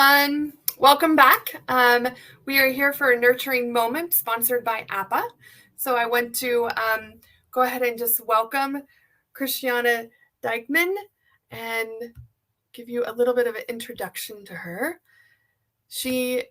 everyone. Welcome back. We are here for a nurturing moment sponsored by APPPAH. So I want to go ahead and just welcome Christiana Dykman and give you a little bit of an introduction to her. She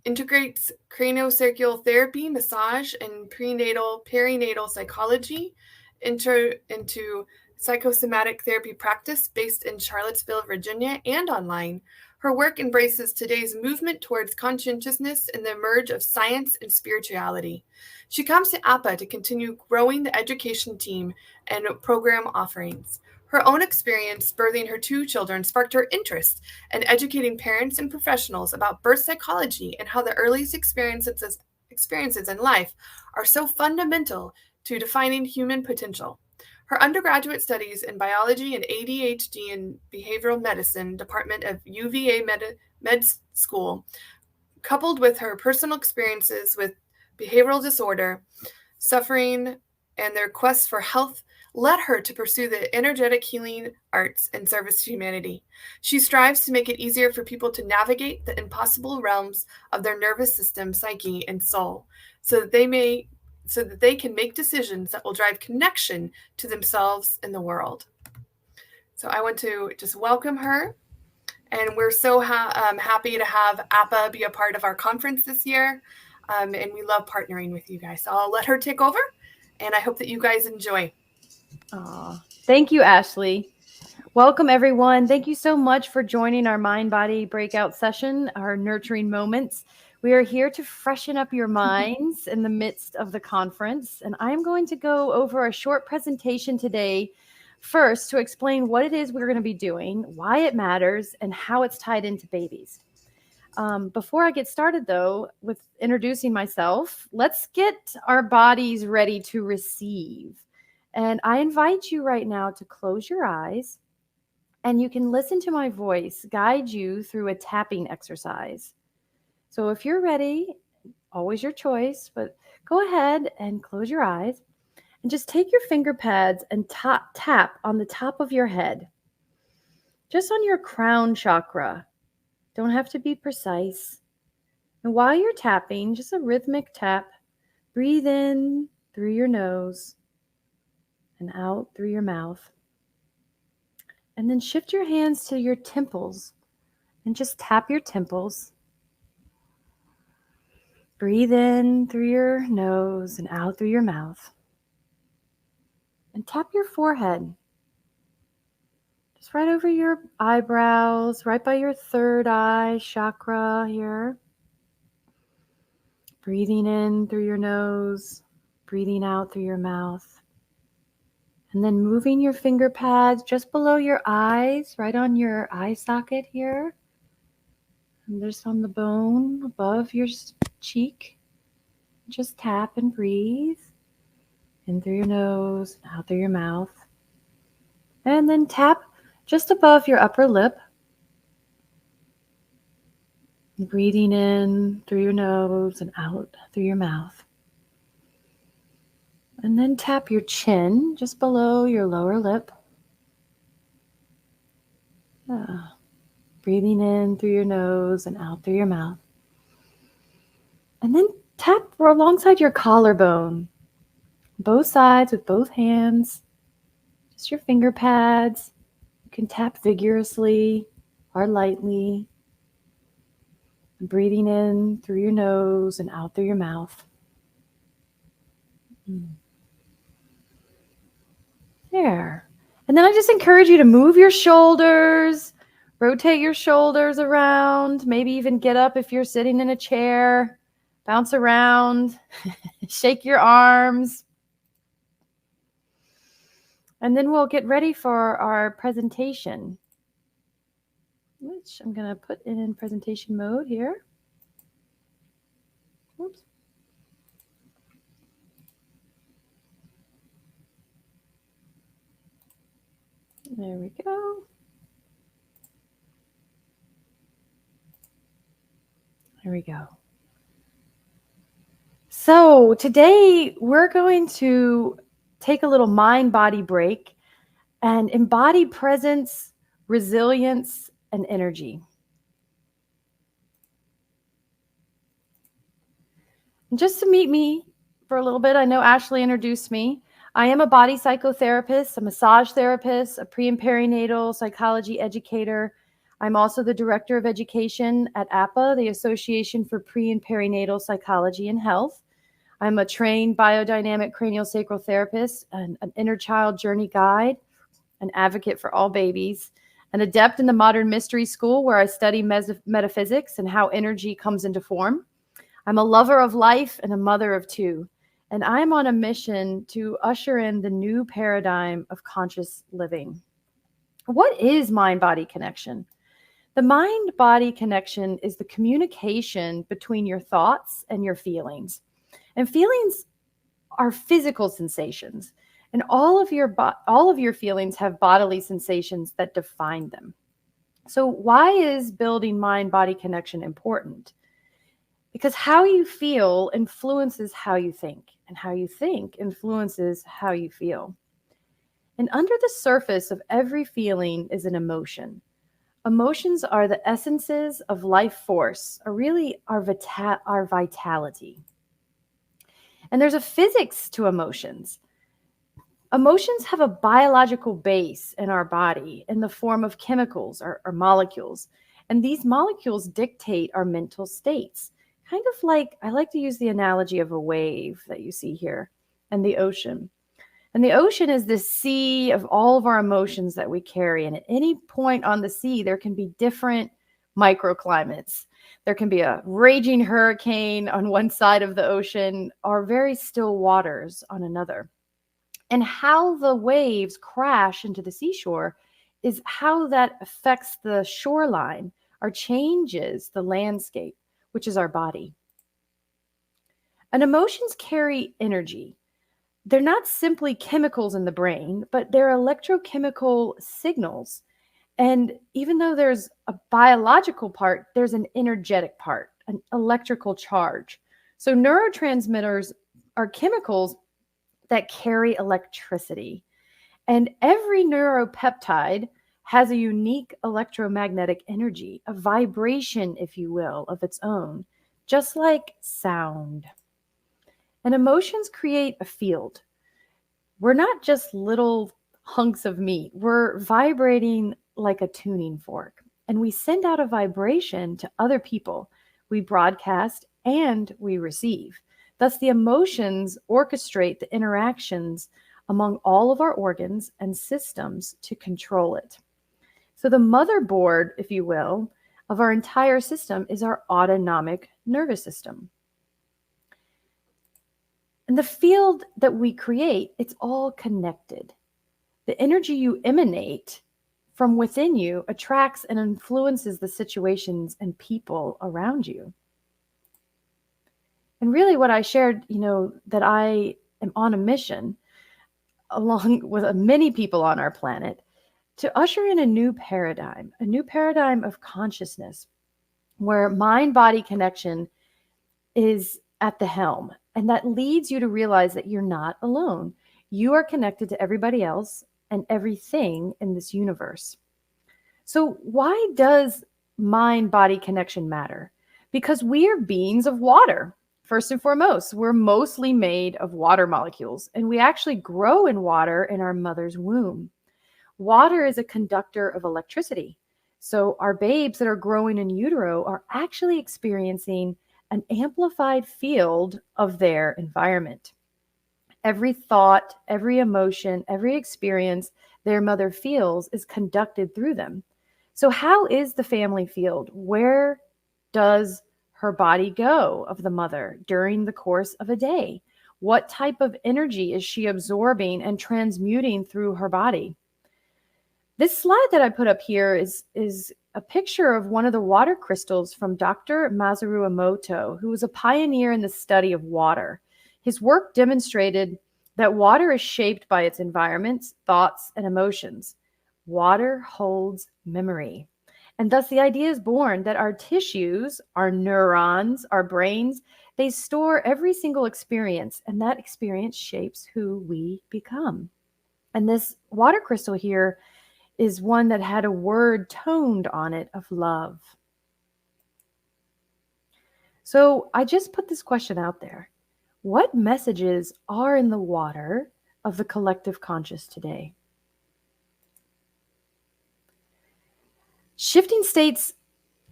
integrates craniosacral therapy, massage, and perinatal psychology into psychosomatic therapy practice based in Charlottesville, Virginia, and online. Her work embraces today's movement towards conscientiousness and the merge of science and spirituality. She comes to APPPAH to continue growing the education team and program offerings. Her own experience birthing her 2 children sparked her interest in educating parents and professionals about birth psychology and how the earliest experiences in life are so fundamental to defining human potential. Her undergraduate studies in biology and ADHD and behavioral medicine department of UVA Med School, coupled with her personal experiences with behavioral disorder, suffering, and their quest for health, led her to pursue the energetic healing arts in service to humanity. She strives to make it easier for people to navigate the impossible realms of their nervous system, psyche, and soul, so that they can make decisions that will drive connection to themselves and the world. So I want to just welcome her, and we're so happy to have APPPAH be a part of our conference this year, and we love partnering with you guys. So I'll let her take over, and I hope that you guys enjoy. Thank you, Ashley. Welcome, everyone. Thank you so much for joining our mind-body breakout session, our nurturing moments. We are here to freshen up your minds in the midst of the conference, and I'm going to go over a short presentation today, first to explain what it is we're going to be doing, why it matters, and how it's tied into babies. Before I get started, though, with introducing myself, let's get our bodies ready to receive. And I invite you right now to close your eyes, and you can listen to my voice guide you through a tapping exercise. So if you're ready, always your choice, but go ahead and close your eyes and just take your finger pads and tap on the top of your head, just on your crown chakra. Don't have to be precise. And while you're tapping, just a rhythmic tap, breathe in through your nose and out through your mouth. And then shift your hands to your temples and just tap your temples. Breathe in through your nose and out through your mouth. And tap your forehead. Just right over your eyebrows, right by your third eye chakra here. Breathing in through your nose, breathing out through your mouth. And then moving your finger pads just below your eyes, right on your eye socket here. And just on the bone above your cheek. Just tap and breathe in through your nose, out through your mouth. And then tap just above your upper lip. Breathing in through your nose and out through your mouth. And then tap your chin just below your lower lip. Breathing in through your nose and out through your mouth. And then tap alongside your collarbone, both sides with both hands, just your finger pads. You can tap vigorously or lightly. Breathing in through your nose and out through your mouth. There. And then I just encourage you to move your shoulders, rotate your shoulders around, maybe even get up if you're sitting in a chair, bounce around, shake your arms. And then we'll get ready for our presentation, which I'm going to put in presentation mode here. Oops. There we go. There we go. So today we're going to take a little mind-body break and embody presence, resilience, and energy. Just to meet me for a little bit, I know Ashley introduced me. I am a body psychotherapist, a massage therapist, a pre and perinatal psychology educator. I'm also the director of education at APPPAH, the Association for Pre and Perinatal Psychology and Health. I'm a trained biodynamic craniosacral therapist, an inner child journey guide, an advocate for all babies, an adept in the modern mystery school where I study metaphysics and how energy comes into form. I'm a lover of life and a mother of two, and I'm on a mission to usher in the new paradigm of conscious living. What is mind body connection? The mind body connection is the communication between your thoughts and your feelings. And feelings are physical sensations, and all of your feelings have bodily sensations that define them. So why is building mind body connection important? Because how you feel influences how you think, and how you think influences how you feel. And under the surface of every feeling is an emotion. Emotions are the essences of life force, or really our vitality. And there's a physics to emotions. Emotions have a biological base in our body in the form of chemicals or molecules. And these molecules dictate our mental states. Kind of like, I like to use the analogy of a wave that you see here and the ocean. And the ocean is this sea of all of our emotions that we carry. And at any point on the sea, there can be different microclimates. There can be a raging hurricane on one side of the ocean or very still waters on another. And how the waves crash into the seashore is how that affects the shoreline or changes the landscape, which is our body. And emotions carry energy. They're not simply chemicals in the brain, but they're electrochemical signals. And even though there's a biological part, there's an energetic part, an electrical charge. So neurotransmitters are chemicals that carry electricity. And every neuropeptide has a unique electromagnetic energy, a vibration, if you will, of its own, just like sound. And emotions create a field. We're not just little hunks of meat, we're vibrating like a tuning fork. And we send out a vibration to other people. We broadcast and we receive. Thus, the emotions orchestrate the interactions among all of our organs and systems to control it. So, the motherboard, if you will, of our entire system is our autonomic nervous system. And the field that we create, it's all connected. The energy you emanate from within you attracts and influences the situations and people around you. And really what I shared, that I am on a mission along with many people on our planet to usher in a new paradigm of consciousness where mind-body connection is at the helm. And that leads you to realize that you're not alone. You are connected to everybody else and everything in this universe. So why does mind-body connection matter? Because we are beings of water. First and foremost, we're mostly made of water molecules, and we actually grow in water in our mother's womb. Water is a conductor of electricity. So our babes that are growing in utero are actually experiencing an amplified field of their environment. Every thought, every emotion, every experience their mother feels is conducted through them. So how is the family field? Where does her body go of the mother during the course of a day? What type of energy is she absorbing and transmuting through her body? This slide that I put up here is a picture of one of the water crystals from Dr. Masaru Emoto, who was a pioneer in the study of water. His work demonstrated that water is shaped by its environments, thoughts, and emotions. Water holds memory. And thus the idea is born that our tissues, our neurons, our brains, they store every single experience, and that experience shapes who we become. And this water crystal here is one that had a word toned on it of love. So I just put this question out there. What messages are in the water of the collective conscious today? Shifting states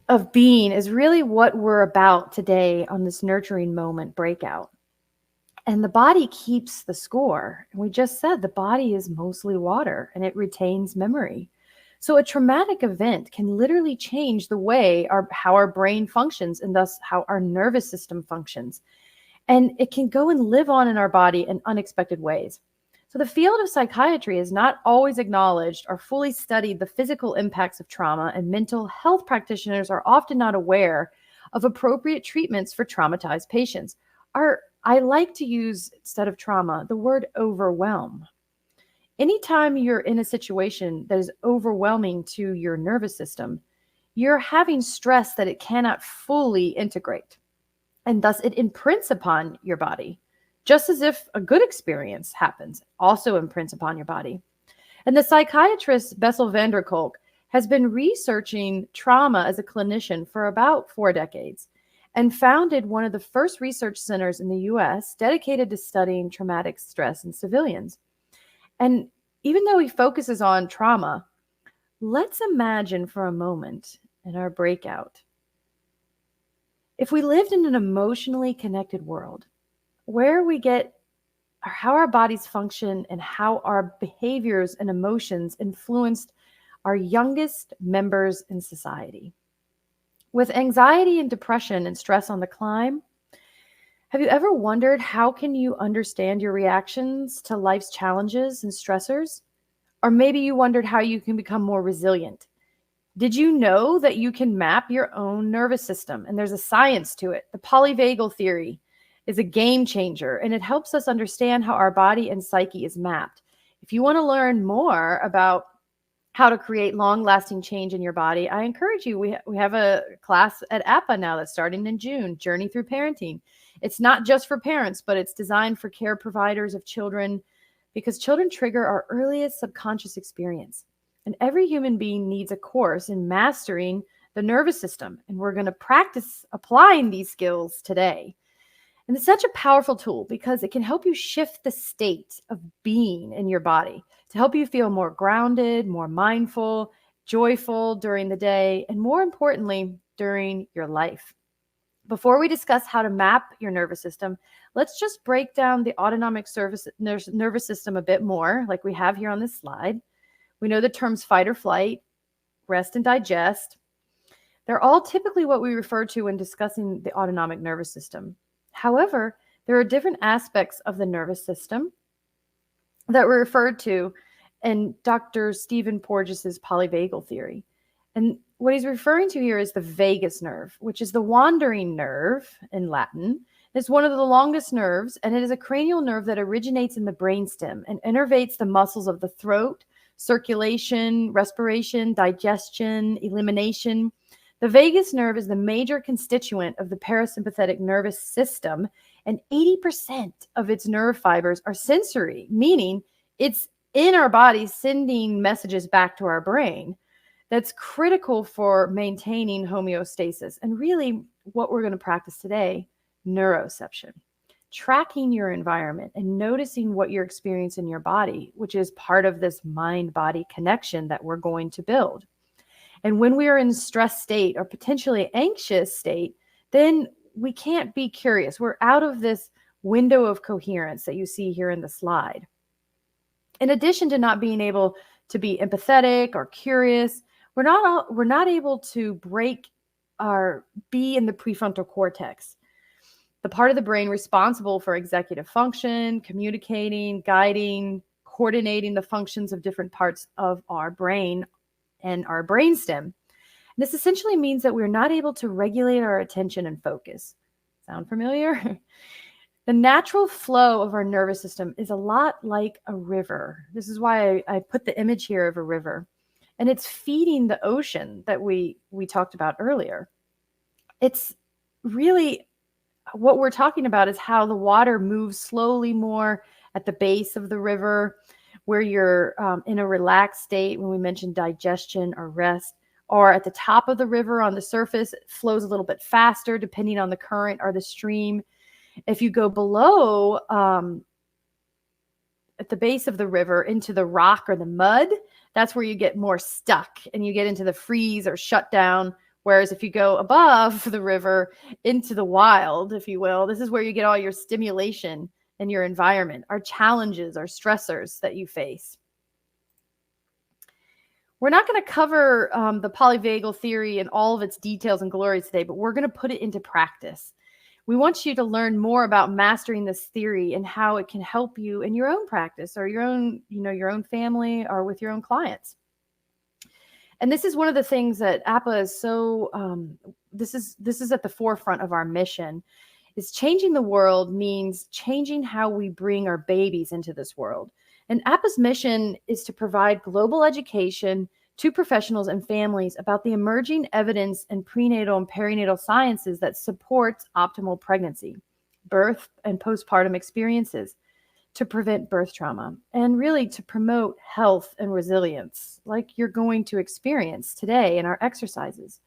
of being is really what we're about today on this nurturing moment breakout. And the body keeps the score. And we just said the body is mostly water and it retains memory. So a traumatic event can literally change the way how our brain functions and thus how our nervous system functions. And it can go and live on in our body in unexpected ways. So the field of psychiatry has not always acknowledged or fully studied the physical impacts of trauma, and mental health practitioners are often not aware of appropriate treatments for traumatized patients. I like to use, instead of trauma, the word overwhelm. Anytime you're in a situation that is overwhelming to your nervous system, you're having stress that it cannot fully integrate. And thus it imprints upon your body, just as if a good experience happens, also imprints upon your body. And the psychiatrist Bessel van der Kolk has been researching trauma as a clinician for about 4 decades and founded one of the first research centers in the US dedicated to studying traumatic stress in civilians. And even though he focuses on trauma, let's imagine for a moment in our breakout, if we lived in an emotionally connected world where we get how our bodies function and how our behaviors and emotions influenced our youngest members in society. With anxiety and depression and stress on the climb, have you ever wondered how can you understand your reactions to life's challenges and stressors? Or maybe you wondered how you can become more resilient. Did you know that you can map your own nervous system? And there's a science to it. The polyvagal theory is a game changer, and it helps us understand how our body and psyche is mapped. If you want to learn more about how to create long-lasting change in your body, I encourage you. We have a class at APPPAH now that's starting in June, Journey Through Parenting. It's not just for parents, but it's designed for care providers of children, because children trigger our earliest subconscious experience. And every human being needs a course in mastering the nervous system. And we're going to practice applying these skills today. And it's such a powerful tool because it can help you shift the state of being in your body to help you feel more grounded, more mindful, joyful during the day, and more importantly, during your life. Before we discuss how to map your nervous system, let's just break down the autonomic nervous system a bit more, like we have here on this slide. We know the terms fight or flight, rest and digest. They're all typically what we refer to when discussing the autonomic nervous system. However, there are different aspects of the nervous system that were referred to in Dr. Stephen Porges's polyvagal theory. And what he's referring to here is the vagus nerve, which is the wandering nerve in Latin. It's one of the longest nerves, and it is a cranial nerve that originates in the brainstem and innervates the muscles of the throat, circulation, respiration, digestion, elimination. The vagus nerve is the major constituent of the parasympathetic nervous system, and 80% of its nerve fibers are sensory, meaning it's in our body sending messages back to our brain. That's critical for maintaining homeostasis. And really, what we're going to practice today, neuroception. Tracking your environment and noticing what you're experiencing in your body, which is part of this mind-body connection that we're going to build. And when we are in stress state or potentially anxious state, then we can't be curious. We're out of this window of coherence that you see here in the slide. In addition to not being able to be empathetic or curious, we're not able to be in the prefrontal cortex, the part of the brain responsible for executive function, communicating, guiding, coordinating the functions of different parts of our brain and our brainstem. This essentially means that we're not able to regulate our attention and focus. Sound familiar? The natural flow of our nervous system is a lot like a river. This is why I put the image here of a river. And it's feeding the ocean that we talked about earlier. It's really what we're talking about is how the water moves slowly more at the base of the river, where you're in a relaxed state when we mentioned digestion or rest, or at the top of the river on the surface, it flows a little bit faster depending on the current or the stream. If you go below, at the base of the river into the rock or the mud, that's where you get more stuck and you get into the freeze or shut down. Whereas if you go above the river into the wild, if you will, this is where you get all your stimulation and your environment, our challenges, our stressors that you face. We're not going to cover the polyvagal theory and all of its details and glories today, but we're going to put it into practice. We want you to learn more about mastering this theory and how it can help you in your own practice or your own family or with your own clients. And this is one of the things that APPPAH is so, this is at the forefront of our mission, is changing the world means changing how we bring our babies into this world. And APPPAH's mission is to provide global education to professionals and families about the emerging evidence in prenatal and perinatal sciences that supports optimal pregnancy, birth, and postpartum experiences to prevent birth trauma, and really to promote health and resilience like you're going to experience today in our exercises.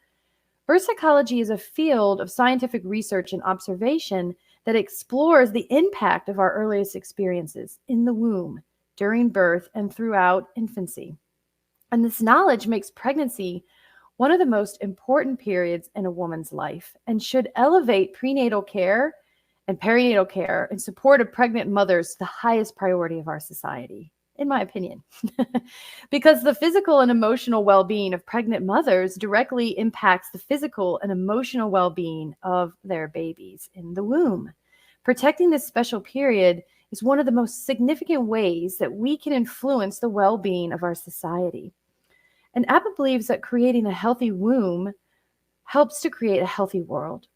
Birth psychology is a field of scientific research and observation that explores the impact of our earliest experiences in the womb, during birth, and throughout infancy. And this knowledge makes pregnancy one of the most important periods in a woman's life and should elevate prenatal care and perinatal care in support of pregnant mothers to the highest priority of our society, in my opinion. Because the physical and emotional well-being of pregnant mothers directly impacts the physical and emotional well-being of their babies in the womb. Protecting this special period is one of the most significant ways that we can influence the well-being of our society. And APPPAH believes that creating a healthy womb helps to create a healthy world.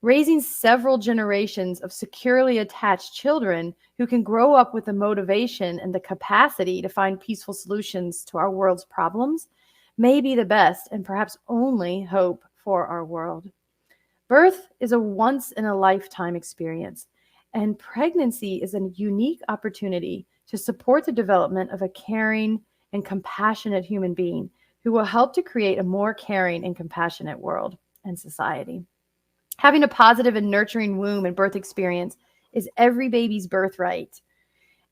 Raising several generations of securely attached children who can grow up with the motivation and the capacity to find peaceful solutions to our world's problems may be the best and perhaps only hope for our world. Birth is a once-in-a-lifetime experience, and pregnancy is a unique opportunity to support the development of a caring and compassionate human being who will help to create a more caring and compassionate world and society. Having a positive and nurturing womb and birth experience is every baby's birthright,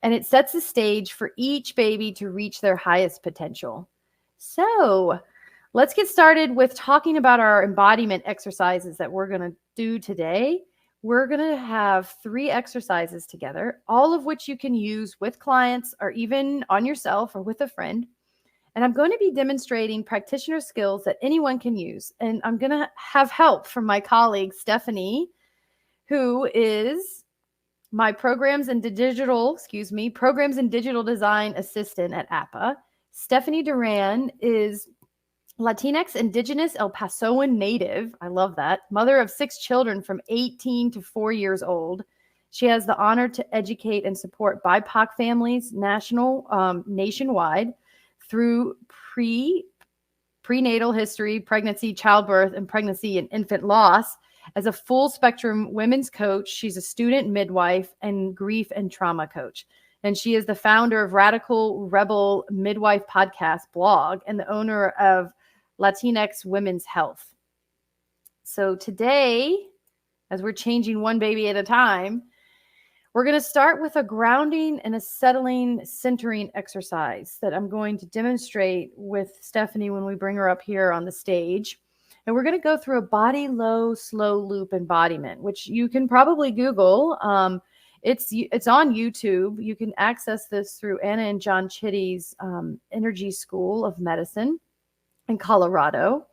and it sets the stage for each baby to reach their highest potential. So let's get started with talking about our embodiment exercises that we're going to do today. We're going to have 3 exercises together, all of which you can use with clients or even on yourself or with a friend. And I'm going to be demonstrating practitioner skills that anyone can use. And I'm going to have help from my colleague, Stephanie, who is my programs and digital design assistant at APPPAH. Stephanie Duran is Latinx, Indigenous, El Pasoan native. I love that. Mother of 6 children from 18 to 4 years old. She has the honor to educate and support BIPOC families nationwide through prenatal history, pregnancy, childbirth, and pregnancy and infant loss. As a full spectrum women's coach, she's a student midwife and grief and trauma coach. And she is the founder of Radical Rebel Midwife Podcast blog and the owner of Latinx Women's Health. So today, as we're changing one baby at a time, we're going to start with a grounding and a settling, centering exercise that I'm going to demonstrate with Stephanie when we bring her up here on the stage. And we're going to go through a body low, slow loop embodiment, which you can probably Google. It's on YouTube. You can access this through Anna and John Chitty's Energy School of Medicine in Colorado.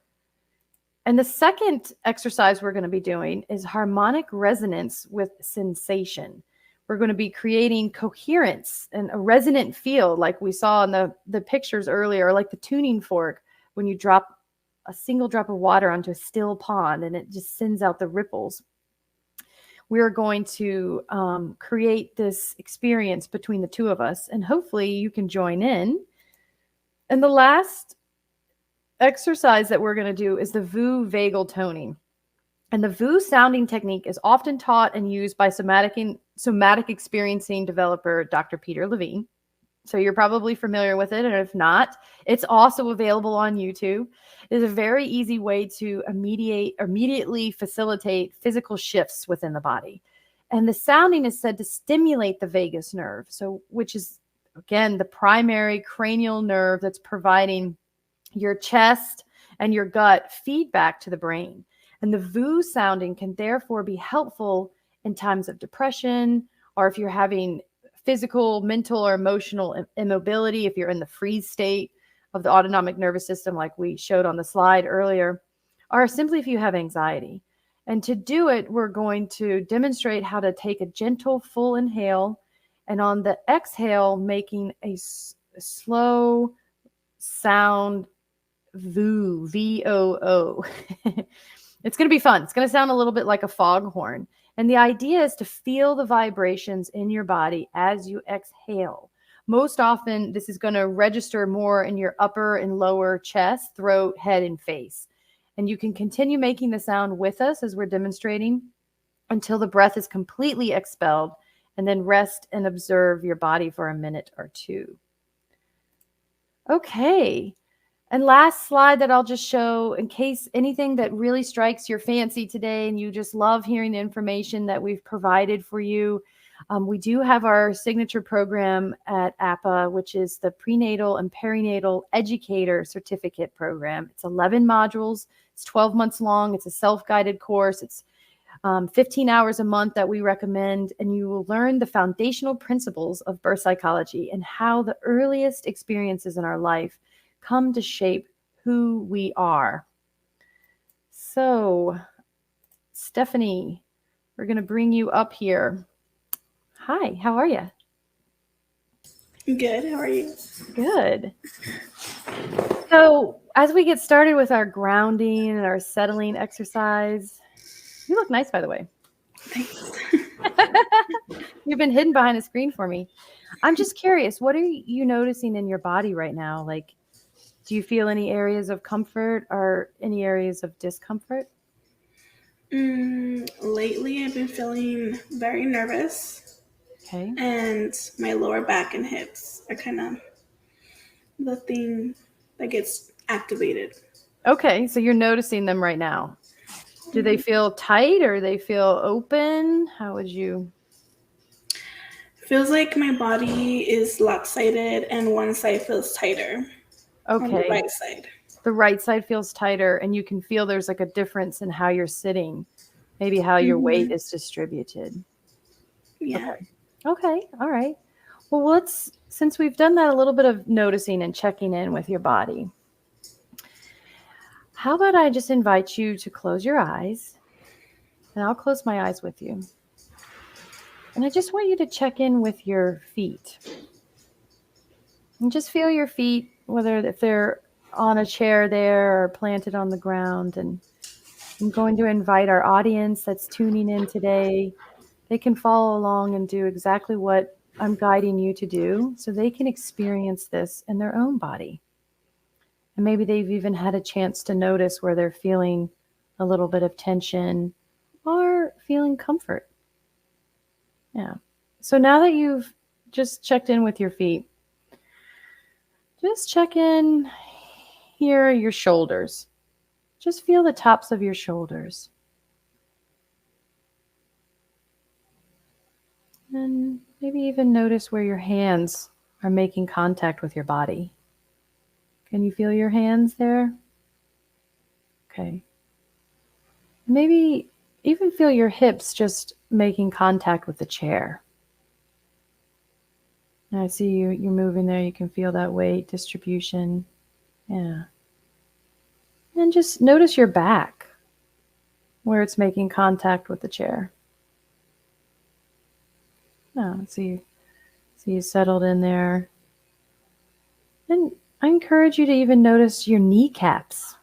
And the second exercise we're going to be doing is harmonic resonance with sensation. We're going to be creating coherence and a resonant field like we saw in the pictures earlier, like the tuning fork when you drop a single drop of water onto a still pond and it just sends out the ripples. We're going to create this experience between the two of us, and hopefully you can join in. And the last exercise that we're going to do is the VU vagal toning. And the VU sounding technique is often taught and used by somatic experiencing developer Dr. Peter Levine. So you're probably familiar with it. And if not, it's also available on YouTube. It is a very easy way to immediately facilitate physical shifts within the body. And the sounding is said to stimulate the vagus nerve, so which is, again, the primary cranial nerve that's providing your chest and your gut feedback to the brain. And the VU sounding can therefore be helpful in times of depression, or if you're having physical, mental, or emotional immobility, if you're in the freeze state of the autonomic nervous system, like we showed on the slide earlier, or simply if you have anxiety. And to do it, we're going to demonstrate how to take a gentle, full inhale, and on the exhale, making a slow sound, VOO, VOO. It's going to be fun. It's going to sound a little bit like a foghorn. And the idea is to feel the vibrations in your body as you exhale. Most often, this is going to register more in your upper and lower chest, throat, head, and face. And you can continue making the sound with us as we're demonstrating until the breath is completely expelled, and then rest and observe your body for a minute or two. Okay. And last slide that I'll just show, in case anything that really strikes your fancy today and you just love hearing the information that we've provided for you, we do have our signature program at APPPAH, which is the Prenatal and Perinatal Educator Certificate Program. It's 11 modules. It's 12 months long. It's a self-guided course. It's 15 hours a month that we recommend, and you will learn the foundational principles of birth psychology and how the earliest experiences in our life come to shape who we are. So, Stephanie, we're going to bring you up here. Hi, how are you? Good, how are you? Good. So, as we get started with our grounding and our settling exercise, you look nice, by the way. Thanks. You've been hidden behind a screen for me. I'm just curious, what are you noticing in your body right now? Like, do you feel any areas of comfort or any areas of discomfort? Lately, I've been feeling very nervous. Okay. And my lower back and hips are kind of the thing that gets activated. Okay, so you're noticing them right now. Do they feel tight or they feel open? How would you? Feels like my body is lopsided and one side feels tighter. Okay. On the right side. The right side feels tighter, and you can feel there's like a difference in how you're sitting, maybe how your weight is distributed. Yeah. Okay. All right. Well, since we've done that, a little bit of noticing and checking in with your body, how about I just invite you to close your eyes, and I'll close my eyes with you. And I just want you to check in with your feet. And just feel your feet, whether if they're on a chair there or planted on the ground. And I'm going to invite our audience that's tuning in today. They can follow along and do exactly what I'm guiding you to do, so they can experience this in their own body. And maybe they've even had a chance to notice where they're feeling a little bit of tension or feeling comfort. Yeah. So now that you've just checked in with your feet, just check in here, your shoulders. Just feel the tops of your shoulders. And maybe even notice where your hands are making contact with your body. Can you feel your hands there? Okay. Maybe even feel your hips just making contact with the chair. And I see you're moving there. You can feel that weight distribution. Yeah. And just notice your back, where it's making contact with the chair. Oh, see you settled in there. And I encourage you to even notice your kneecaps.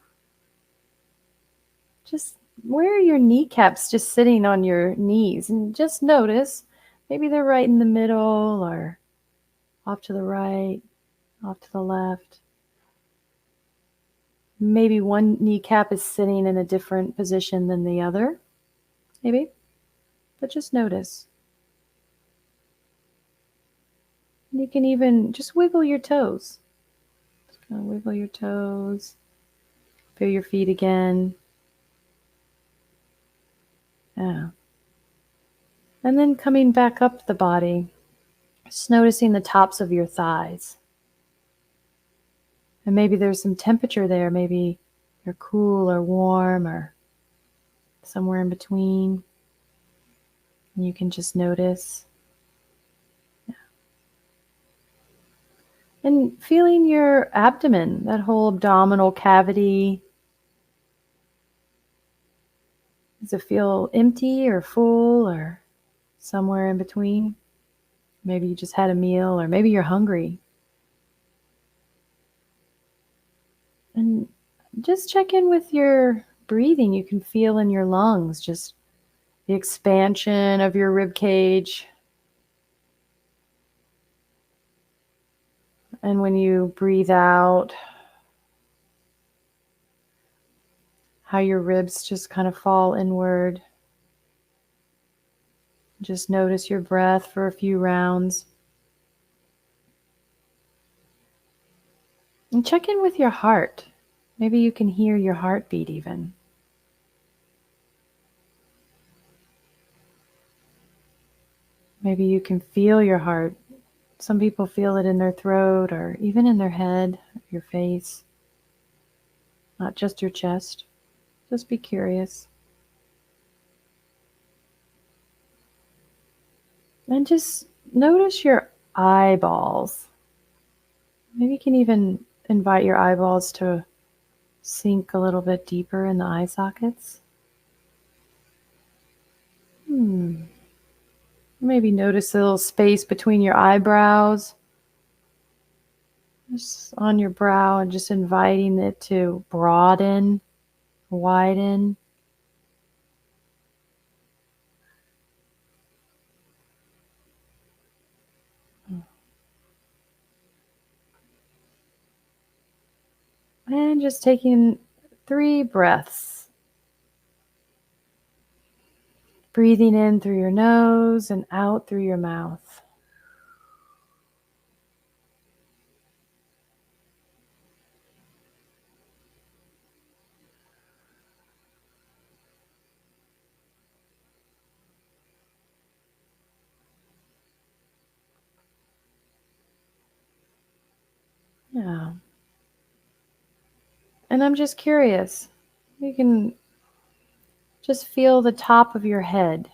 Just where are your kneecaps just sitting on your knees? And just notice, maybe they're right in the middle or off to the right, off to the left. Maybe one kneecap is sitting in a different position than the other. Maybe. But just notice. You can even just wiggle your toes. Just kind of wiggle your toes. Feel your feet again. Yeah. And then coming back up the body, just noticing the tops of your thighs. And maybe there's some temperature there. Maybe you're cool or warm or somewhere in between. And you can just notice. Yeah. And feeling your abdomen, that whole abdominal cavity. Does it feel empty or full or somewhere in between? Maybe you just had a meal, or maybe you're hungry. And just check in with your breathing. You can feel in your lungs just the expansion of your rib cage. And when you breathe out, how your ribs just kind of fall inward. Just notice your breath for a few rounds. And check in with your heart. Maybe you can hear your heartbeat even. Maybe you can feel your heart. Some people feel it in their throat or even in their head, your face, not just your chest. Just be curious. And just notice your eyeballs. Maybe you can even invite your eyeballs to sink a little bit deeper in the eye sockets. Maybe notice a little space between your eyebrows. Just on your brow and just inviting it to broaden, widen. And just taking 3 breaths. Breathing in through your nose and out through your mouth. Yeah. And I'm just curious. You can just feel the top of your head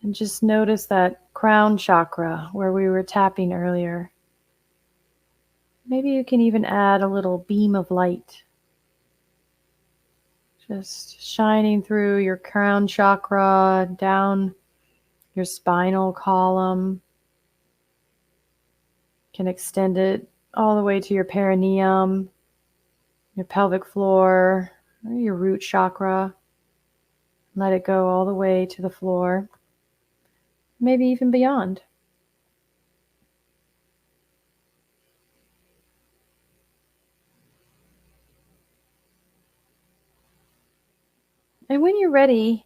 and just notice that crown chakra where we were tapping earlier. Maybe you can even add a little beam of light. Just shining through your crown chakra, down your spinal column. Can extend it all the way to your perineum, your pelvic floor, or your root chakra. Let it go all the way to the floor, maybe even beyond. And when you're ready,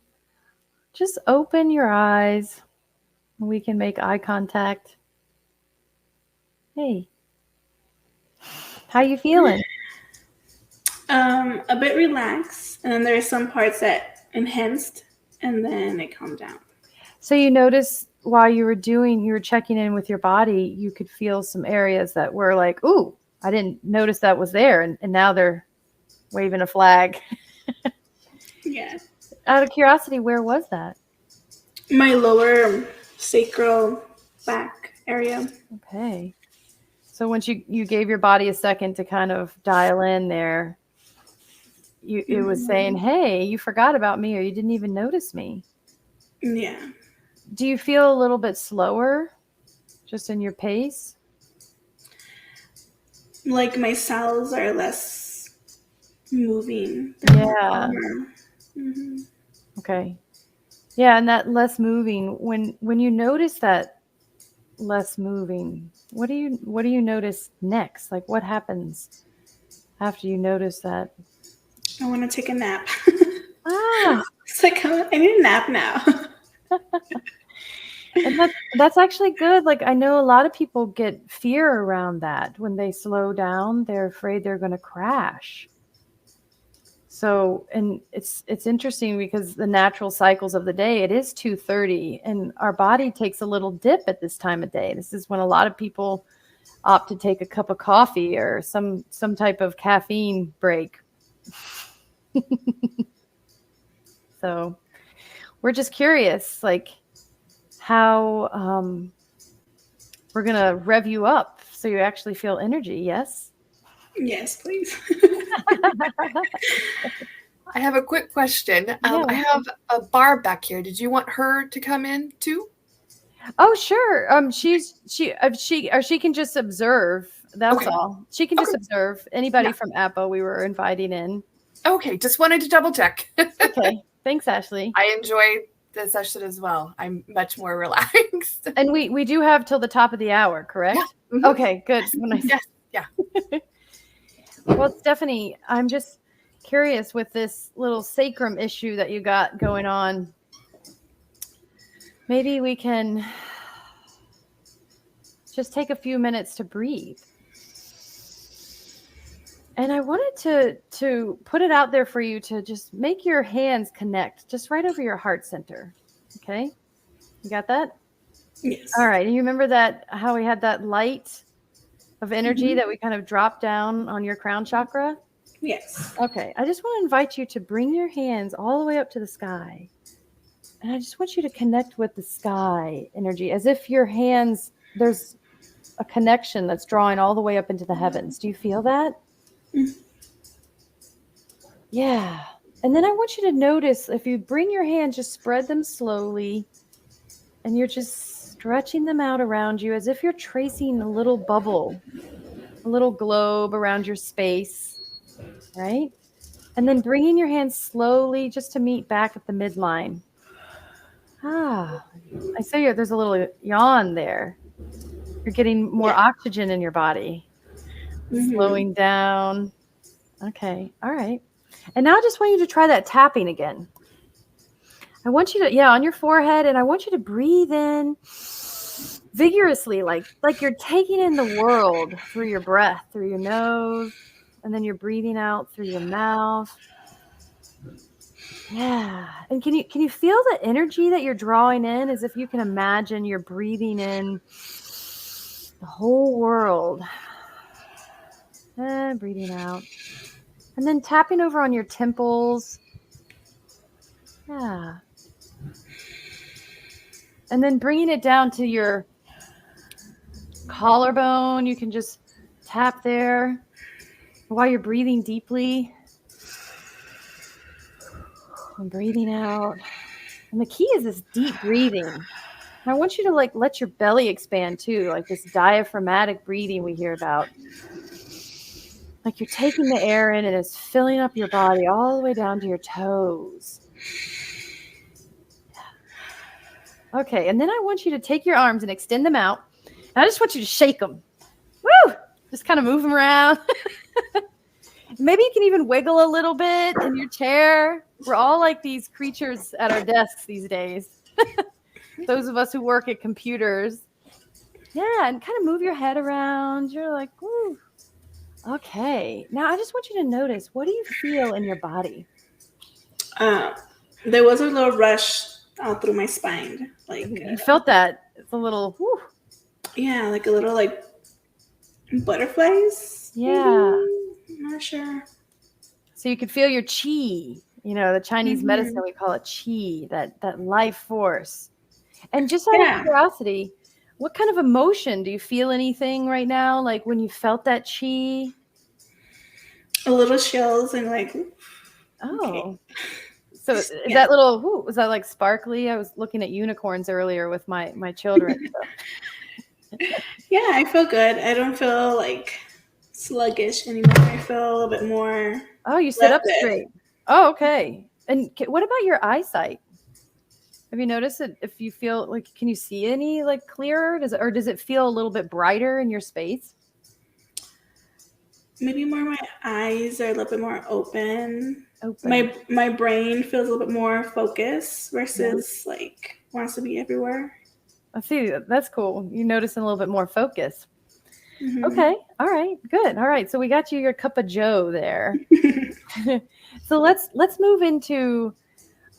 just open your eyes. We can make eye contact. Hey, how you feeling? A bit relaxed, and then there's some parts that enhanced, and then it calmed down. So you notice while you were checking in with your body, you could feel some areas that were like, ooh, I didn't notice that was there. And now they're waving a flag. Yeah. Out of curiosity, where was that? My lower sacral back area. Okay. So once you gave your body a second to kind of dial in there, it was saying, hey, you forgot about me or you didn't even notice me. Yeah. Do you feel a little bit slower just in your pace? Like my cells are less moving. Yeah. Mm-hmm. Okay. Yeah, and that less moving, when you notice that less moving, what do you notice next? Like what happens after you notice that? I want to take a nap. Ah. It's like I need a nap now. And that's actually good. Like, I know a lot of people get fear around that. When they slow down, they're afraid they're going to crash. So, and it's interesting because the natural cycles of the day, it is 2:30, and our body takes a little dip at this time of day. This is when a lot of people opt to take a cup of coffee or some type of caffeine break. So, we're just curious, like, how we're going to rev you up so you actually feel energy. Yes? Yes, please. I have a quick question. Yeah. I have a Barb back here. Did you want her to come in too? Oh, sure. She can just observe. That's Okay. all. She can just Okay. observe. Anybody Yeah. from APPPAH we were inviting in. Okay, just wanted to double check. Okay. Thanks, Ashley. I enjoyed the session as well. I'm much more relaxed. And we do have till the top of the hour, correct? Yeah. Mhm. Okay, good. Yes. Yeah. Well, Stephanie, I'm just curious with this little sacrum issue that you got going on. Maybe we can just take a few minutes to breathe. And I wanted to put it out there for you to just make your hands connect just right over your heart center. Okay? You got that? Yes. All right. And you remember that, how we had that light of energy that we kind of dropped down on your crown chakra? Yes. Okay. I just want to invite you to bring your hands all the way up to the sky. And I just want you to connect with the sky energy as if your hands, there's a connection that's drawing all the way up into the heavens. Do you feel that? Mm. Yeah. And then I want you to notice, if you bring your hands, just spread them slowly, and you're just stretching them out around you as if you're tracing a little bubble, a little globe around your space, right? And then bringing your hands slowly just to meet back at the midline. Ah, I see there's a little yawn there. You're getting more oxygen in your body. Slowing down. Okay. All right. And now I just want you to try that tapping again. I want you to, on your forehead, and I want you to breathe in vigorously, like you're taking in the world through your breath, through your nose, and then you're breathing out through your mouth. Yeah. And can you feel the energy that you're drawing in, as if you can imagine you're breathing in the whole world. And breathing out. And then tapping over on your temples. Yeah. And then bringing it down to your collarbone. You can just tap there while you're breathing deeply. And breathing out. And the key is this deep breathing. And I want you to let your belly expand too, like this diaphragmatic breathing we hear about. Like you're taking the air in and it's filling up your body all the way down to your toes. Okay, and then I want you to take your arms and extend them out. And I just want you to shake them. Woo! Just kind of move them around. Maybe you can even wiggle a little bit in your chair. We're all like these creatures at our desks these days. Those of us who work at computers. Yeah, and kind of move your head around. You're like, woo. Okay. Now I just want you to notice, what do you feel in your body? There was a little rush out through my spine. Like you felt that. It's a little, whew. Yeah, like a little like butterflies. Yeah. I'm not sure. So you could feel your chi, the Chinese medicine, we call it chi, that life force. And just out of curiosity, what kind of emotion do you feel? Anything right now? Like when you felt that chi? A little chills and like. Oh. Okay. So is that little, was that like sparkly? I was looking at unicorns earlier with my children. So. Yeah, I feel good. I don't feel like sluggish anymore. I feel a little bit more. Oh, you sit up straight. Oh, okay. And what about your eyesight? Have you noticed that if you feel like, can you see any like clearer? Does it feel a little bit brighter in your space? Maybe more my eyes are a little bit more open. My brain feels a little bit more focused versus like wants to be everywhere. I see. That's cool. You noticing a little bit more focus. Mhm. Okay. All right. Good. All right. So we got you your cup of Joe there. So let's move into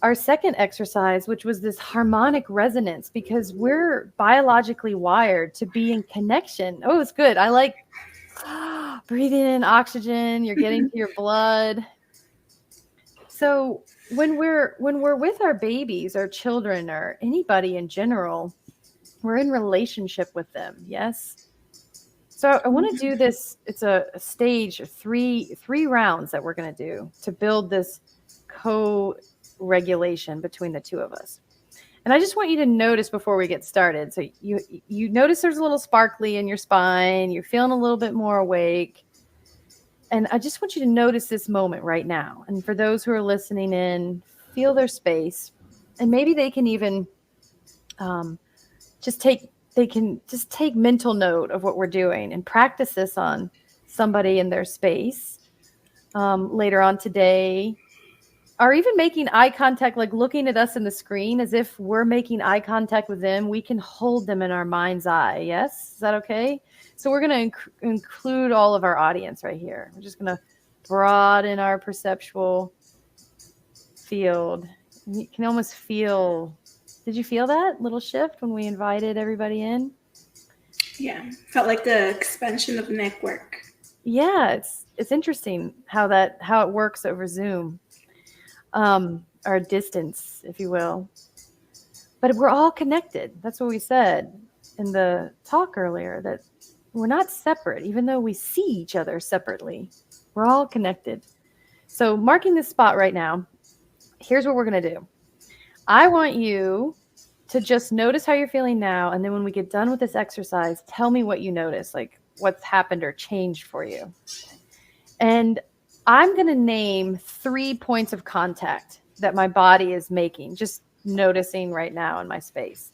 our second exercise, which was this harmonic resonance, because we're biologically wired to be in connection. Oh, it's good. I like breathing in oxygen. You're getting to your blood. So when we're with our babies, our children, or anybody in general, we're in relationship with them. Yes. So I want to do this. It's a stage, three rounds that we're going to do to build this co-regulation between the two of us. And I just want you to notice before we get started. So you notice there's a little sparkly in your spine. You're feeling a little bit more awake. And I just want you to notice this moment right now. And for those who are listening in, feel their space. And maybe they can even just take mental note of what we're doing and practice this on somebody in their space later on today, or even making eye contact, like looking at us in the screen as if we're making eye contact with them. We can hold them in our mind's eye. Yes? Is that okay? So we're going to include all of our audience right here. We're just going to broaden our perceptual field. You can almost feel, did you feel that little shift when we invited everybody in? Yeah, felt like the expansion of network. Yeah, it's interesting how it works over Zoom, or distance, if you will. But we're all connected. That's what we said in the talk earlier, that we're not separate, even though we see each other separately. We're all connected. So marking this spot right now, here's what we're going to do. I want you to just notice how you're feeling now. And then when we get done with this exercise, tell me what you notice, like what's happened or changed for you. And I'm going to name 3 points of contact that my body is making, just noticing right now in my space.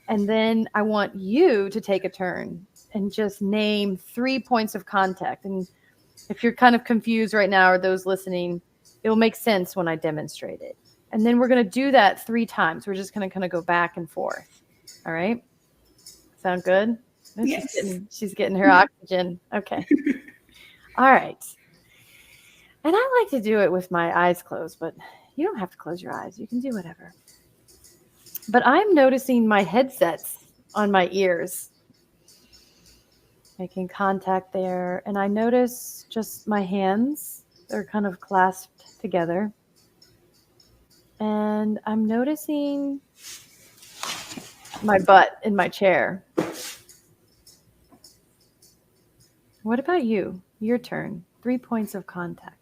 And then I want you to take a turn and just name 3 points of contact. And if you're kind of confused right now, or those listening, it will make sense when I demonstrate it. And then we're going to do that 3 times. We're just going to kind of go back and forth. All right. Sound good? Yes. She's getting her oxygen. Okay. All right. And I like to do it with my eyes closed, but you don't have to close your eyes. You can do whatever. But I'm noticing my headsets on my ears, making contact there. And I notice just my hands. They're kind of clasped together. And I'm noticing my butt in my chair. What about you? Your turn. 3 points of contact.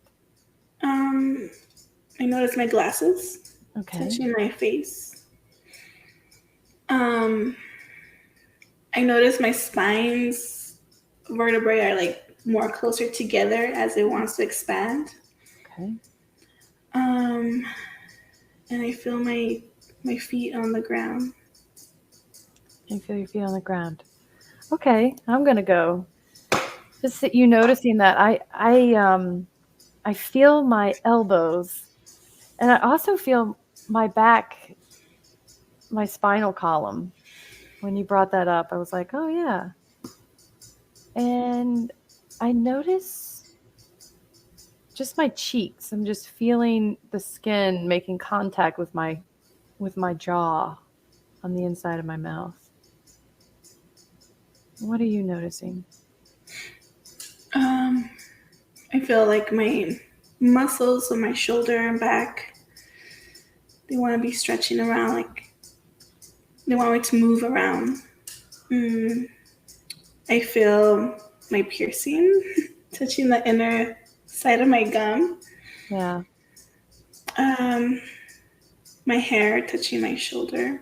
I noticed my glasses touching my face. I noticed my spine's vertebrae are like more closer together as it wants to expand. Okay. And I feel my feet on the ground. You feel your feet on the ground. Okay, I'm gonna go. Just you noticing that I feel my elbows, and I also feel my back, my spinal column. When you brought that up, I was like, oh yeah. And I notice just my cheeks. I'm just feeling the skin making contact with my jaw on the inside of my mouth. What are you noticing? I feel like my muscles on my shoulder and back, they want to be stretching around, like they want me to move around. I feel my piercing touching the inner side of my gum. Yeah. My hair touching my shoulder.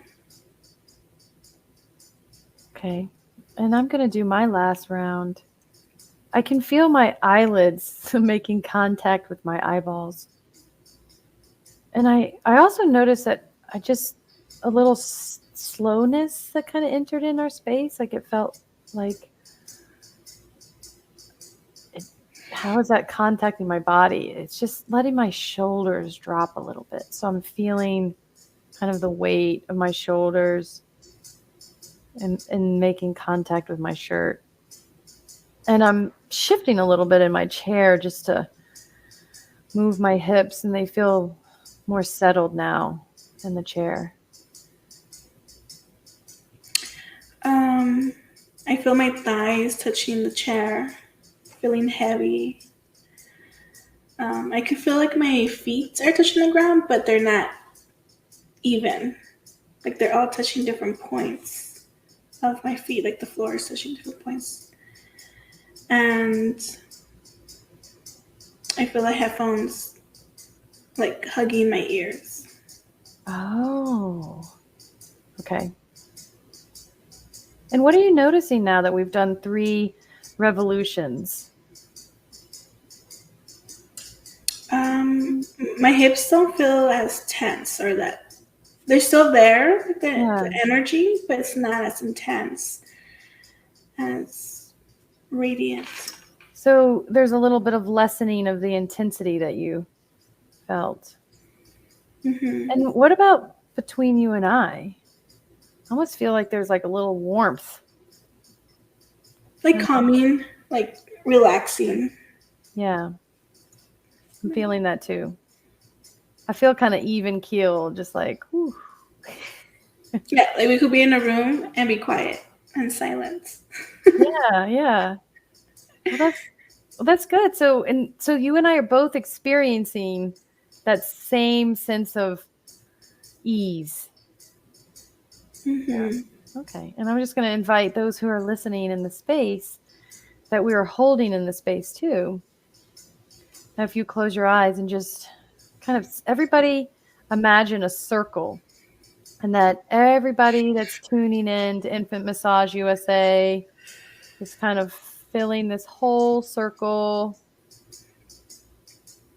Okay. And I'm going to do my last round. I can feel my eyelids making contact with my eyeballs. And I also noticed that I just a little slowness that kind of entered in our space. Like it felt like, how is that contacting my body? It's just letting my shoulders drop a little bit. So I'm feeling kind of the weight of my shoulders and making contact with my shirt. And I'm shifting a little bit in my chair just to move my hips, and they feel more settled now in the chair. I feel my thighs touching the chair, feeling heavy. I can feel like my feet are touching the ground, but they're not even. Like they're all touching different points of my feet, like the floor is touching different points. And I feel the headphones like hugging my ears. Oh, okay. And what are you noticing now that we've done 3 revolutions? My hips don't feel as tense, or that they're still there, the energy, but it's not as intense, as radiant. So there's a little bit of lessening of the intensity that you felt. Mm-hmm. And what about between you and I? I almost feel like there's like a little warmth. Like calming, like relaxing. Yeah. I'm feeling that too. I feel kind of even keel, just like, whew. Yeah, like we could be in a room and be quiet and silent. Yeah. Well, that's good. So you and I are both experiencing that same sense of ease. Mm-hmm. Okay. And I'm just going to invite those who are listening in the space that we are holding in the space too. Now, if you close your eyes and just kind of everybody imagine a circle, and that everybody that's tuning in to Infant Massage USA is kind of filling this whole circle.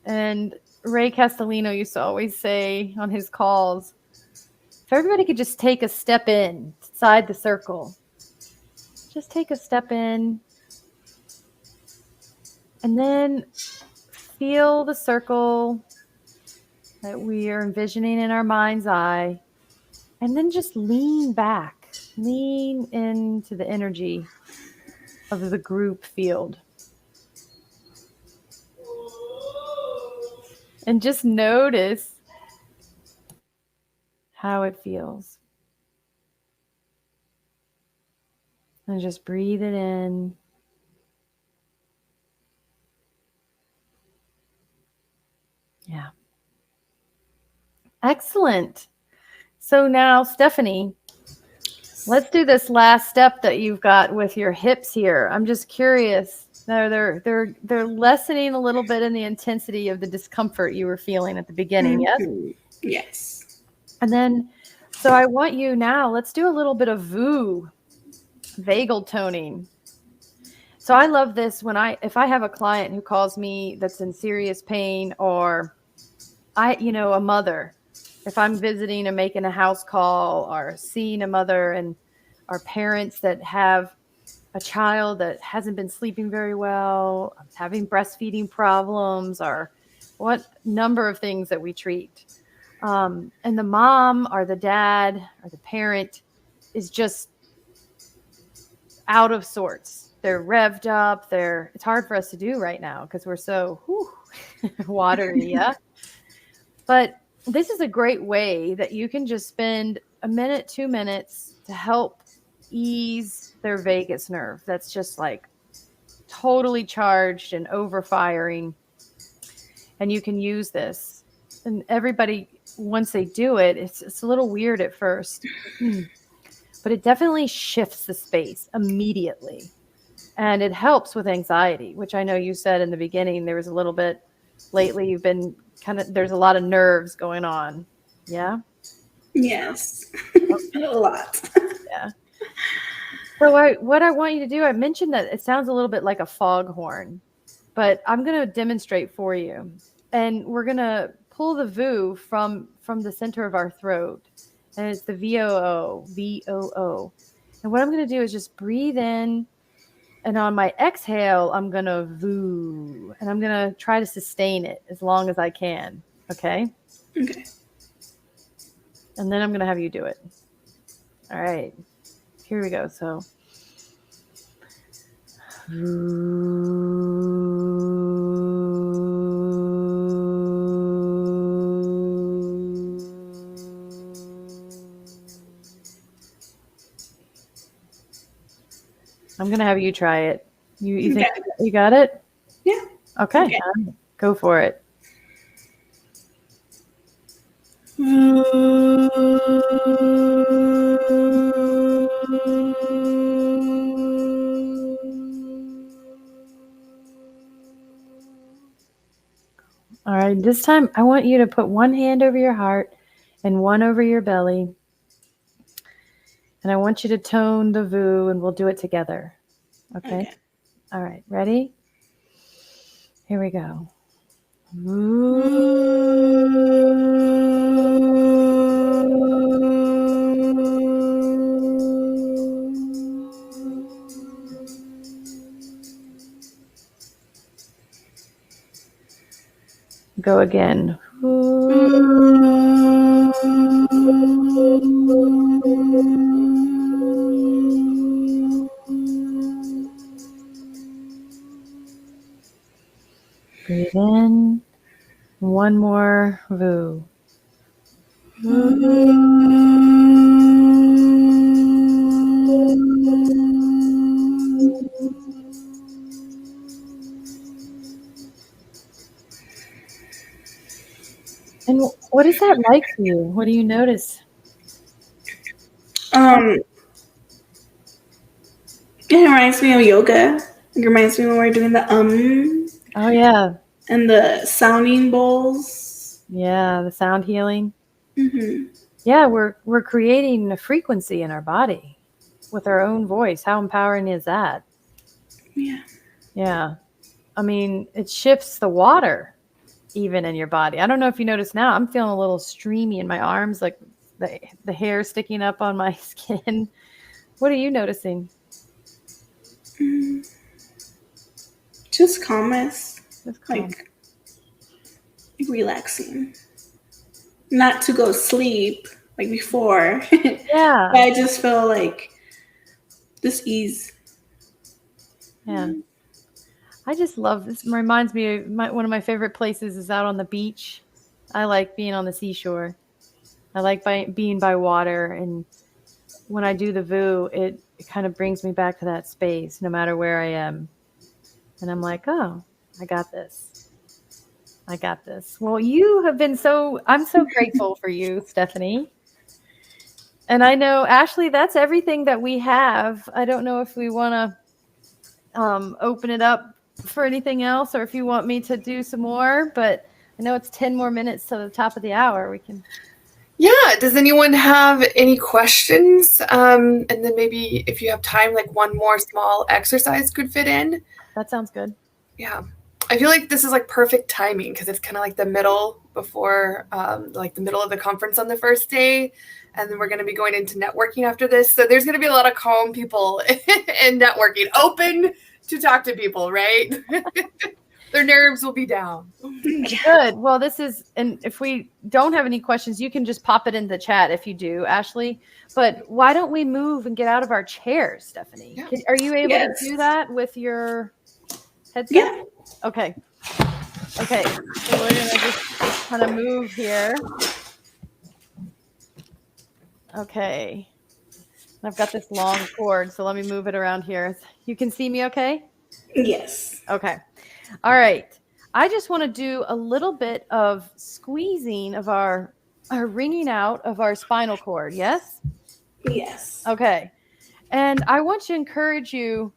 And Ray Castellino used to always say on his calls, if everybody could just take a step inside the circle, just take a step in, and then feel the circle that we are envisioning in our mind's eye, and then just lean back, lean into the energy of the group field. And just notice how it feels. And just breathe it in. Yeah. Excellent. So now, Stephanie, let's do this last step that you've got with your hips here. I'm just curious. They're lessening a little bit in the intensity of the discomfort you were feeling at the beginning, yes? Yes. And then, so I want you now, let's do a little bit of vagal toning. So I love this if I have a client who calls me that's in serious pain, or a mother, if I'm visiting and making a house call, or seeing a mother and our parents that have a child that hasn't been sleeping very well, having breastfeeding problems, or what number of things that we treat. And the mom or the dad or the parent is just out of sorts. They're revved up. It's hard for us to do right now because we're so watery. Yeah. But this is a great way that you can just spend a minute, 2 minutes to help ease their vagus nerve. That's just like totally charged and overfiring. And you can use this. And everybody, once they do it, it's a little weird at first, but it definitely shifts the space immediately. And it helps with anxiety, which I know you said in the beginning, there was a little bit lately, you've been there's a lot of nerves going on. Yeah? Yes. A lot. Yeah. So what I want you to do, I mentioned that it sounds a little bit like a foghorn, but I'm going to demonstrate for you. And we're going to pull the VOO from the center of our throat. And it's the VOO, VOO. And what I'm going to do is just breathe in. And on my exhale, I'm going to VOO. And I'm going to try to sustain it as long as I can. Okay? Okay. And then I'm going to have you do it. All right. here we go. So. I'm going to have you try it. You think you got it? Yeah. Okay. Go for it. All right. This time, I want you to put one hand over your heart and one over your belly. And I want you to tone the VOO, and we'll do it together. Okay? All right. Ready? Here we go. Go again. Breathe in. One more VOO. And what is that like for you? What do you notice? It reminds me of yoga. It reminds me when we're doing the Oh yeah. And the sounding bowls. Yeah, the sound healing. Mm-hmm. Yeah, we're creating a frequency in our body with our own voice. How empowering is that? Yeah. Yeah. I mean, it shifts the water even in your body. I don't know if you notice now, I'm feeling a little streamy in my arms, like the hair sticking up on my skin. What are you noticing? Just calmness. Just calm. Like relaxing. Not to go sleep like before. Yeah. But I just feel like this ease. Yeah. I just love this. Reminds me of one of my favorite places is out on the beach. I like being on the seashore. I like being by water. And when I do the VOO, it kind of brings me back to that space no matter where I am. And I'm like, oh, I got this. I got this. Well, you have been I'm so grateful for you, Stephanie. And I know, Ashley, that's everything that we have. I don't know if we want to open it up for anything else or if you want me to do some more, but I know it's 10 more minutes to the top of the hour. We can. Yeah. Does anyone have any questions? And then maybe if you have time, like one more small exercise could fit in. That sounds good. Yeah. I feel like this is like perfect timing because it's kind of like the middle before, like the middle of the conference on the first day. And then we're going to be going into networking after this. So there's going to be a lot of calm people in networking, open to talk to people, right? Their nerves will be down. Good. Well, and if we don't have any questions, you can just pop it in the chat if you do, Ashley. But why don't we move and get out of our chairs, Stephanie? Yeah. Are you able to do that with your headset? Yeah. Okay. Okay. So we're going to just kind of move here. Okay. I've got this long cord, so let me move it around here. You can see me okay? Yes. Okay. All right. I just want to do a little bit of squeezing of our wringing out of our spinal cord. Yes? Yes. Okay. And I want to encourage you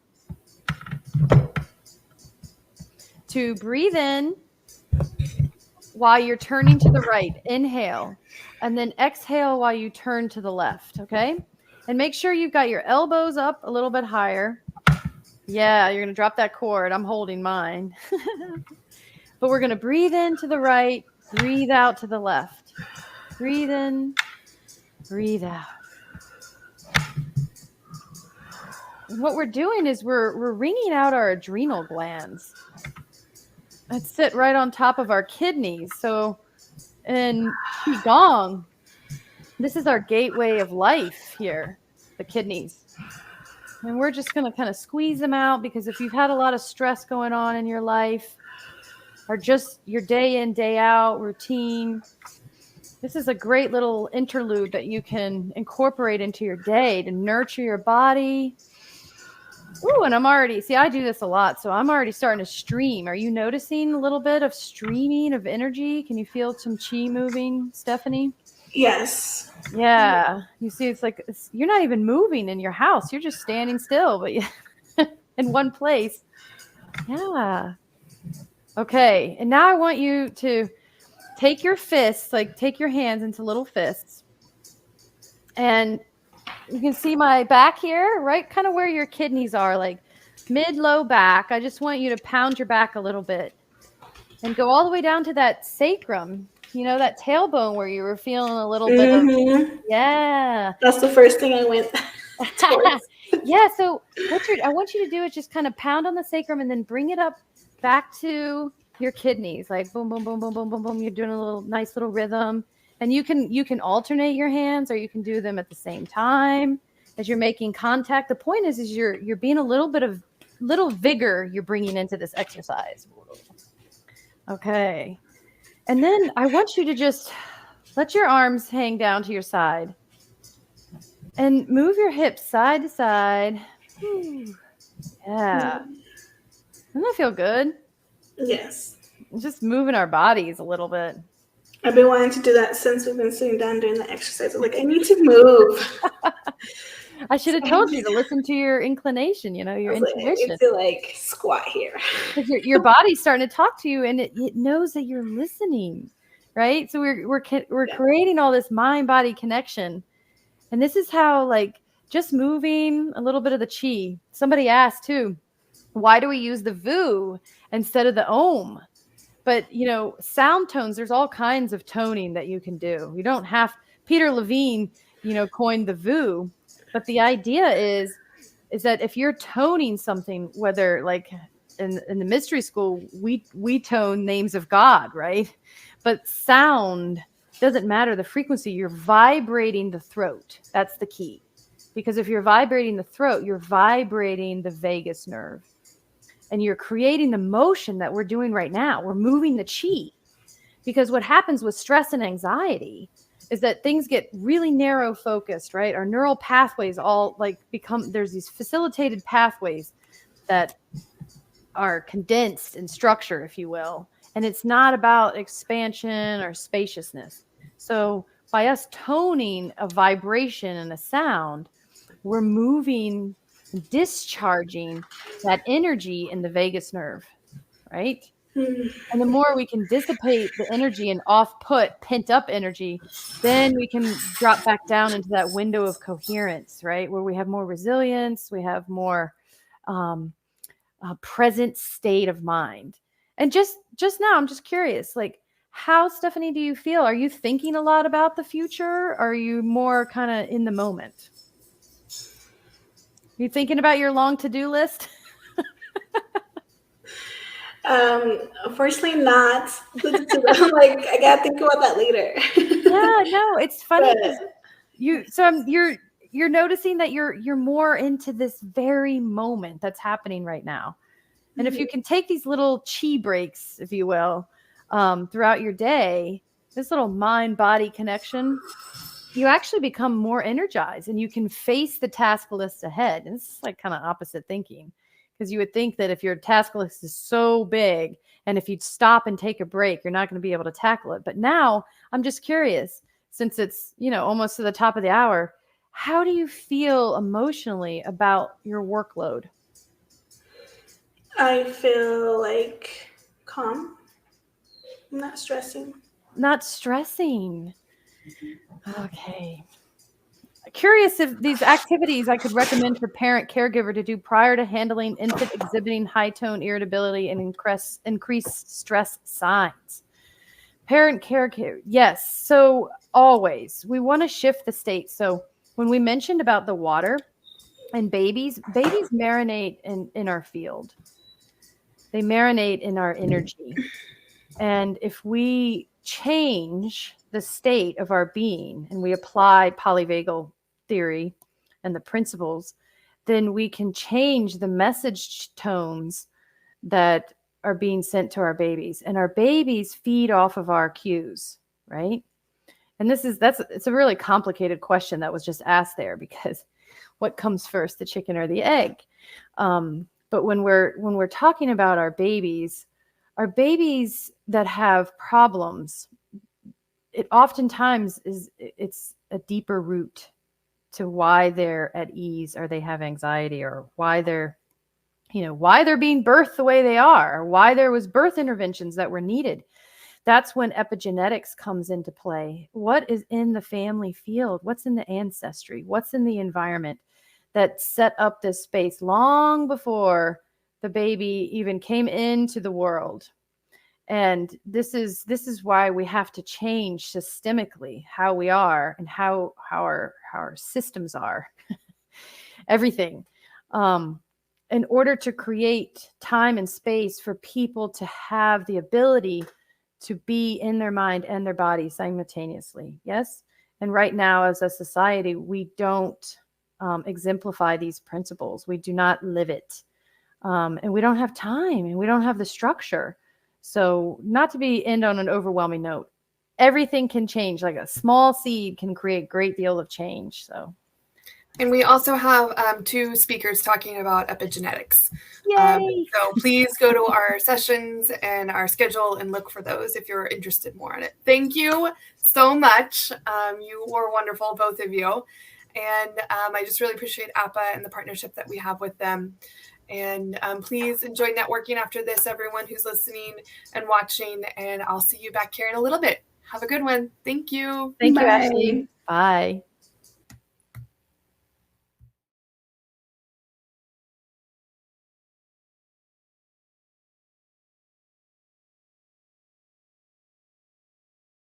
to breathe in while you're turning to the right. Inhale. And then exhale while you turn to the left. Okay? And make sure you've got your elbows up a little bit higher. Yeah, you're going to drop that cord. I'm holding mine. But we're going to breathe in to the right, breathe out to the left. Breathe in, breathe out. And what we're doing is we're wringing out our adrenal glands that sit right on top of our kidneys. So in Qigong, this is our gateway of life here. the kidneys. And we're just going to kind of squeeze them out, because if you've had a lot of stress going on in your life, or just your day in, day out routine, this is a great little interlude that you can incorporate into your day to nurture your body. Ooh, and I do this a lot, so I'm already starting to stream. Are you noticing a little bit of streaming of energy? Can you feel some chi moving, Stephanie? Yes. Yeah. You see, you're not even moving in your house. You're just standing still, but in one place. Yeah. Okay. And now I want you to take your fists, take your hands into little fists. And you can see my back here, right? Kind of where your kidneys are, like mid-low back. I just want you to pound your back a little bit and go all the way down to that sacrum, that tailbone where you were feeling a little bit of, yeah. That's the first thing I went towards. Yeah. So I want you to do is just kind of pound on the sacrum and then bring it up back to your kidneys, like boom, boom, boom, boom, boom, boom, boom. You're doing a nice little rhythm. And you can alternate your hands, or you can do them at the same time as you're making contact. The point is you're being a little vigor you're bringing into this exercise. Okay. And then I want you to just let your arms hang down to your side and move your hips side to side. Whew. Yeah. Doesn't that feel good? Yes. Just moving our bodies a little bit. I've been wanting to do that since we've been sitting down doing the exercise. I'm like, I need to move. I should have told you to listen to your inclination, your intuition. I need to squat here. Your body's starting to talk to you, and it knows that you're listening, right? So we're creating all this mind-body connection, and this is how just moving a little bit of the chi. Somebody asked too, why do we use the vu instead of the om? But, sound tones, there's all kinds of toning that you can do. You don't have, Peter Levine, coined the vu. But the idea is that if you're toning something, whether in the mystery school, we tone names of God, right? But sound doesn't matter the frequency. You're vibrating the throat. That's the key. Because if you're vibrating the throat, you're vibrating the vagus nerve. And you're creating the motion that we're doing right now. We're moving the chi. Because what happens with stress and anxiety is that things get really narrow focused, right? Our neural pathways all there's these facilitated pathways that are condensed in structure, if you will. And it's not about expansion or spaciousness. So by us toning a vibration and a sound, we're moving, discharging that energy in the vagus nerve, right? And the more we can dissipate the energy and off-put pent-up energy, then we can drop back down into that window of coherence, right? Where we have more resilience, we have more present state of mind. And just now, I'm just curious, how, Stephanie, do you feel? Are you thinking a lot about the future? Or are you more kind of in the moment? Are you thinking about your long to-do list? Unfortunately not. I gotta think about that later. Yeah, no, it's funny because you're noticing that you're more into this very moment that's happening right now. And if you can take these little chi breaks, if you will, throughout your day, this little mind-body connection, you actually become more energized and you can face the task list ahead. And this is kind of opposite thinking. Because you would think that if your task list is so big and if you'd stop and take a break, you're not going to be able to tackle it. But now I'm just curious, since it's, almost to the top of the hour, how do you feel emotionally about your workload? I feel calm. I'm not stressing. Not stressing. Okay. Curious if these activities I could recommend for parent caregiver to do prior to handling infant exhibiting high tone irritability and increased stress signs. Parent caregiver, yes. So always we want to shift the state. So when we mentioned about the water and babies marinate in our field. They marinate in our energy. And if we change the state of our being and we apply polyvagal theory and the principles, then we can change the message tones that are being sent to our babies. And our babies feed off of our cues, right? And it's a really complicated question that was just asked there, because what comes first, the chicken or the egg? But when we're talking about our babies that have problems, it oftentimes it's a deeper root to why they're at ease, or they have anxiety, or why they're being birthed the way they are, or why there was birth interventions that were needed. That's when epigenetics comes into play. What is in the family field? What's in the ancestry? What's in the environment that set up this space long before the baby even came into the world? And this is why we have to change systemically how we are and how our systems are, everything, in order to create time and space for people to have the ability to be in their mind and their body simultaneously. Yes. And right now, as a society, we don't exemplify these principles. We do not live it. And we don't have time, and we don't have the structure. So, not to be end on an overwhelming note, everything can change. Like a small seed can create a great deal of change. So, and we also have 2 speakers talking about epigenetics. So please go to our sessions and our schedule and look for those if you're interested more in it. Thank you so much. You were wonderful, both of you. And I just really appreciate APPA and the partnership that we have with them. And please enjoy networking after this, everyone who's listening and watching. And I'll see you back here in a little bit. Have a good one. Thank you. Thank you, Ashley. Bye.